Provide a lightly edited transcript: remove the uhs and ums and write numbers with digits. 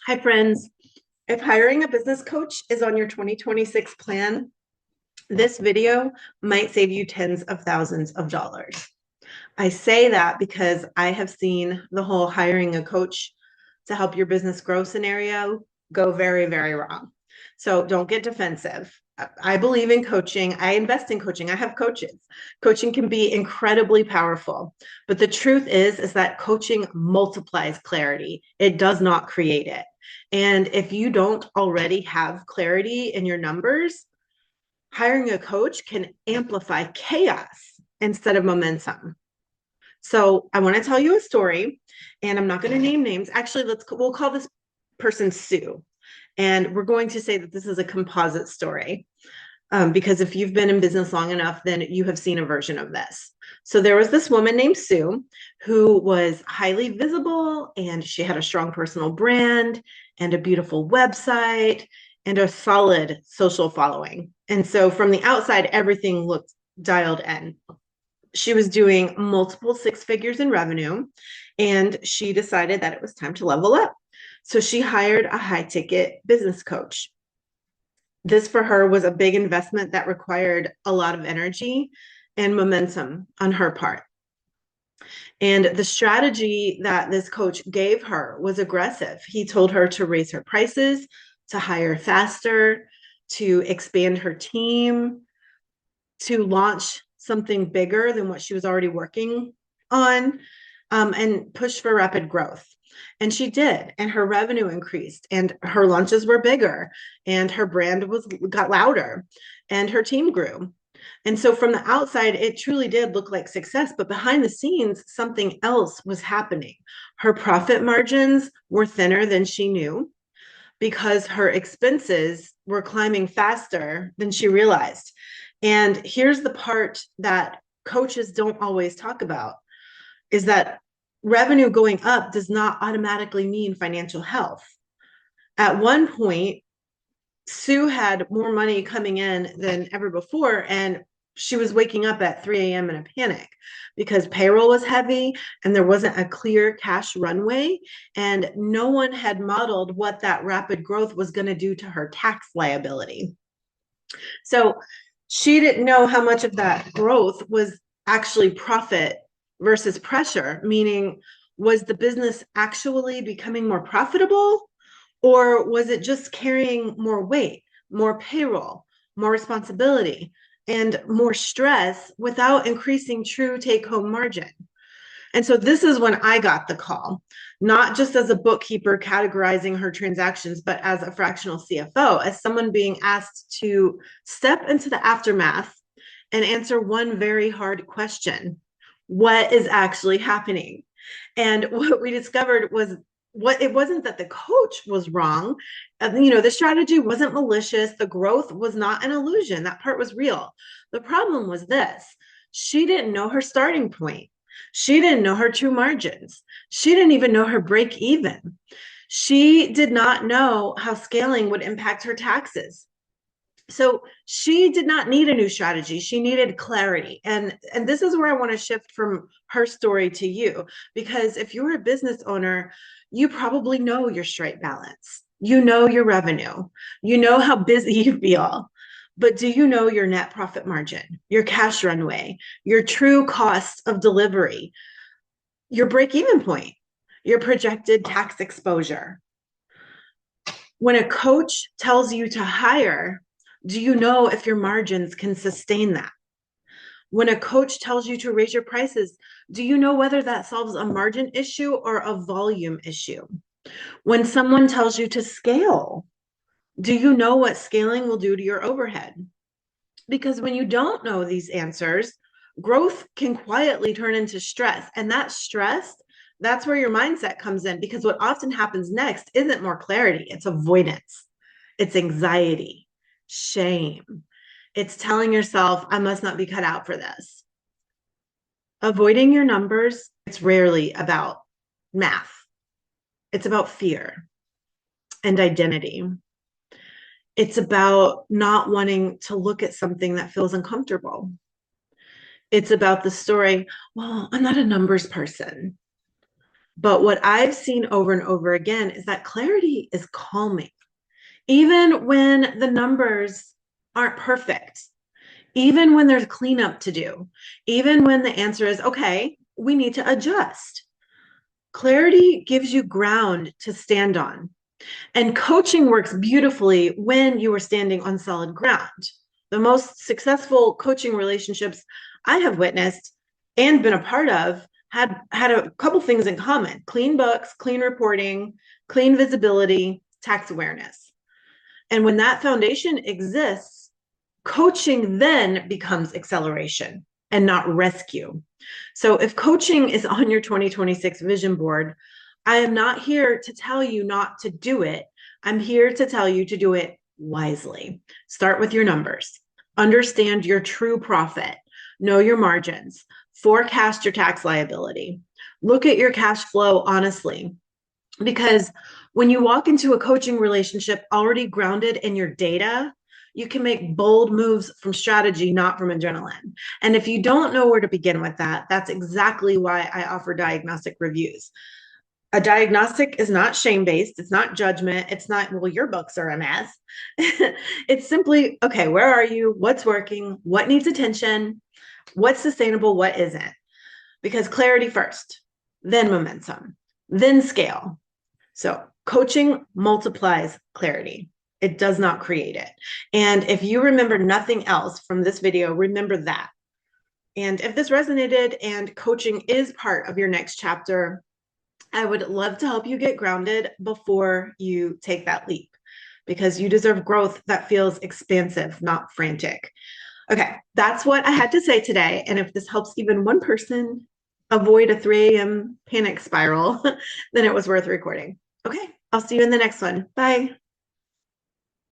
Hi, friends. If hiring a business coach is on your 2026 plan, this video might save you tens of thousands of dollars. I say that because I have seen the whole hiring a coach to help your business grow scenario go very, very wrong. So don't get defensive. I believe in coaching. I invest in coaching. I have coaches. Coaching can be incredibly powerful. But the truth is that coaching multiplies clarity. It does not create it. And if you don't already have clarity in your numbers, hiring a coach can amplify chaos instead of momentum. So I want to tell you a story, and I'm not going to name names. Actually, we'll call this person Sue, and we're going to say that this is a composite story, because if you've been in business long enough, then you have seen a version of this. So there was this woman named Sue who was highly visible, and she had a strong personal brand and a beautiful website and a solid social following. And so from the outside, everything looked dialed in. She was doing multiple six figures in revenue, and she decided that it was time to level up. So she hired a high ticket business coach. This for her was a big investment that required a lot of energy and momentum on her part. And the strategy that this coach gave her was aggressive. He told her to raise her prices, to hire faster, to expand her team, to launch something bigger than what she was already working on, and push for rapid growth. And she did, and her revenue increased, and her launches were bigger, and her brand got louder, and her team grew. And so from the outside, it truly did look like success, but behind the scenes, something else was happening. Her profit margins were thinner than she knew because her expenses were climbing faster than she realized. And here's the part that coaches don't always talk about, is that revenue going up does not automatically mean financial health. At one point, Sue had more money coming in than ever before, and she was waking up at 3 a.m. in a panic because payroll was heavy and there wasn't a clear cash runway, and no one had modeled what that rapid growth was going to do to her tax liability. So she didn't know how much of that growth was actually profit versus pressure, meaning, was the business actually becoming more profitable, or was it just carrying more weight, more payroll, more responsibility, and more stress without increasing true take-home margin? And so this is when I got the call, not just as a bookkeeper categorizing her transactions, but as a fractional CFO, as someone being asked to step into the aftermath and answer one very hard question: what is actually happening? And what we discovered was, it wasn't that the coach was wrong. The strategy wasn't malicious. The growth was not an illusion. That part was real. The problem was this: she didn't know her starting point. She didn't know her true margins. She didn't even know her break even. She did not know how scaling would impact her taxes. So she did not need a new strategy. She needed clarity. And this is where I want to shift from her story to you, because if you're a business owner, you probably know your straight balance. You know your revenue. You know how busy you feel. But do you know your net profit margin, your cash runway, your true cost of delivery, your break-even point, your projected tax exposure? When a coach tells you to hire, do you know if your margins can sustain that? When a coach tells you to raise your prices, do you know whether that solves a margin issue or a volume issue? When someone tells you to scale, do you know what scaling will do to your overhead? Because when you don't know these answers, growth can quietly turn into stress. And that stress, that's where your mindset comes in, because what often happens next isn't more clarity, it's avoidance, it's anxiety, shame. It's telling yourself, I must not be cut out for this. Avoiding your numbers, it's rarely about math. It's about fear and identity. It's about not wanting to look at something that feels uncomfortable. It's about the story, well, I'm not a numbers person. But what I've seen over and over again is that clarity is calming, even when the numbers aren't perfect, even when there's cleanup to do, even when the answer is, okay, we need to adjust. Clarity gives you ground to stand on. And coaching works beautifully when you are standing on solid ground. The most successful coaching relationships I have witnessed and been a part of had a couple things in common: clean books, clean reporting, clean visibility, tax awareness. And when that foundation exists, coaching then becomes acceleration and not rescue. So if coaching is on your 2026 vision board, I am not here to tell you not to do it. I'm here to tell you to do it wisely. Start with your numbers. Understand your true profit. Know your margins. Forecast your tax liability. Look at your cash flow honestly. Because when you walk into a coaching relationship already grounded in your data, you can make bold moves from strategy, not from adrenaline. And if you don't know where to begin with that, that's exactly why I offer diagnostic reviews. A diagnostic is not shame-based. It's not judgment. It's not, well, your books are a mess. It's simply, okay, where are you? What's working? What needs attention? What's sustainable? What isn't? Because clarity first, then momentum, then scale. So coaching multiplies clarity. It does not create it. And if you remember nothing else from this video, remember that. And if this resonated and coaching is part of your next chapter, I would love to help you get grounded before you take that leap, because you deserve growth that feels expansive, not frantic. Okay, that's what I had to say today. And if this helps even one person avoid a 3 a.m. panic spiral, then it was worth recording. Okay, I'll see you in the next one. Bye.